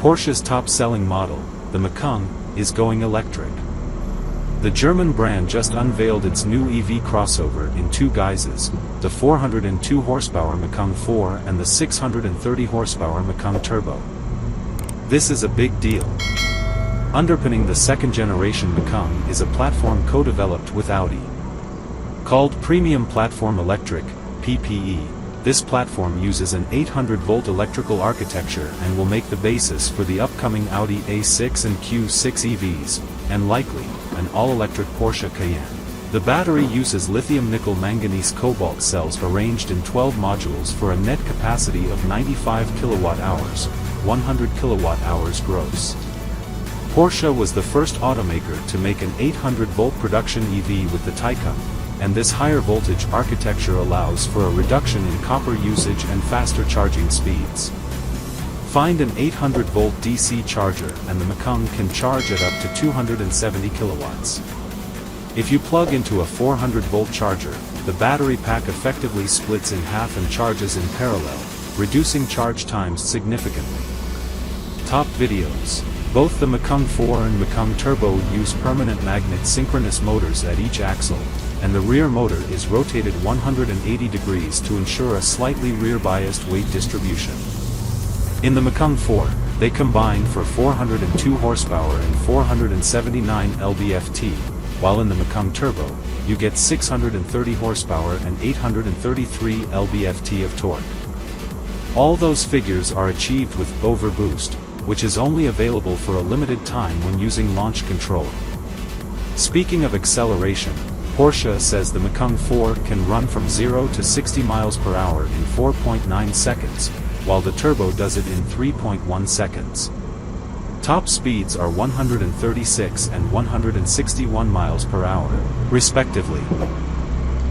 Porsche's top-selling model, the Macan, is going electric. The German brand just unveiled its new EV crossover in two guises, the 402 horsepower Macan 4 and the 630 horsepower Macan Turbo. This is a big deal. Underpinning the second-generation Macan is a platform co-developed with Audi. Called Premium Platform Electric, PPE, this platform uses an 800-volt electrical architecture and will make the basis for the upcoming Audi A6 and Q6 EVs, and likely, an all-electric Porsche Cayenne. The battery uses lithium-nickel manganese cobalt cells arranged in 12 modules for a net capacity of 95 kWh, 100 kWh gross. Porsche was the first automaker to make an 800-volt production EV with the Taycan, and this higher voltage architecture allows for a reduction in copper usage and faster charging speeds. Find an 800-volt DC charger and the Macan can charge at up to 270 kilowatts. If you plug into a 400-volt charger, the battery pack effectively splits in half and charges in parallel, reducing charge times significantly. Top videos. Both the Macan 4 and Macan Turbo use permanent magnet synchronous motors at each axle, and the rear motor is rotated 180 degrees to ensure a slightly rear-biased weight distribution. In the Macan 4, they combine for 402 horsepower and 479 lb-ft, while in the Macan Turbo, you get 630 horsepower and 833 lb-ft of torque. All those figures are achieved with overboost, which is only available for a limited time when using launch control. Speaking of acceleration, Porsche says the Macan 4 can run from 0 to 60 miles per hour in 4.9 seconds, while the Turbo does it in 3.1 seconds. Top speeds are 136 and 161 miles per hour, respectively.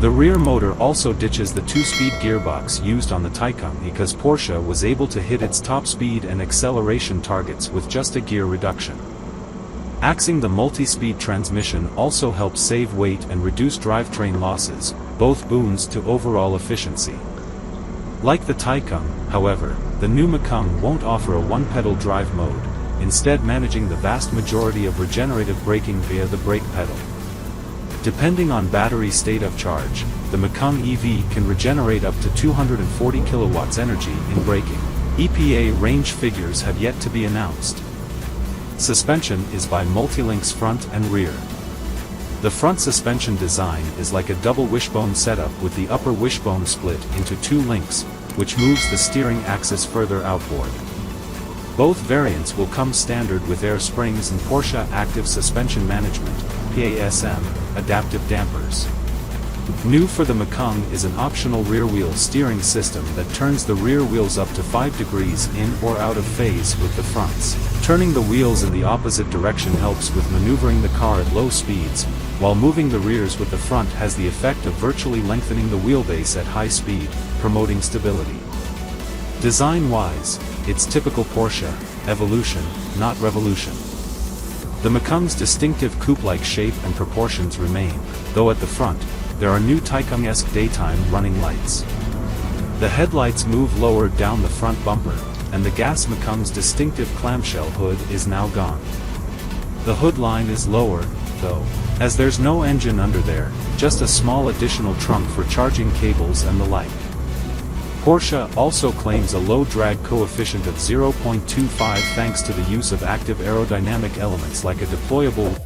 The rear motor also ditches the 2-speed gearbox used on the Taycan because Porsche was able to hit its top speed and acceleration targets with just a gear reduction. Axing the multi-speed transmission also helps save weight and reduce drivetrain losses, both boons to overall efficiency. Like the Taycan, however, the new Macan won't offer a one-pedal drive mode, instead managing the vast majority of regenerative braking via the brake pedal. Depending on battery state of charge, the Macan EV can regenerate up to 240 kilowatts energy in braking. EPA range figures have yet to be announced. Suspension is by Multilinks front and rear. The front suspension design is like a double wishbone setup with the upper wishbone split into two links, which moves the steering axis further outboard. Both variants will come standard with air springs and Porsche Active Suspension Management, PASM, adaptive dampers. New for the Macan is an optional rear wheel steering system that turns the rear wheels up to 5 degrees in or out of phase with the fronts. Turning the wheels in the opposite direction helps with maneuvering the car at low speeds, while moving the rears with the front has the effect of virtually lengthening the wheelbase at high speed, promoting stability. Design-wise, it's typical Porsche, evolution, not revolution. The Macan's distinctive coupe-like shape and proportions remain, though at the front, there are new Taycan-esque daytime running lights. The headlights move lower down the front bumper, and the gas Macan's distinctive clamshell hood is now gone. The hood line is lower, though, as there's no engine under there, just a small additional trunk for charging cables and the like. Porsche also claims a low drag coefficient of 0.25 thanks to the use of active aerodynamic elements like a deployable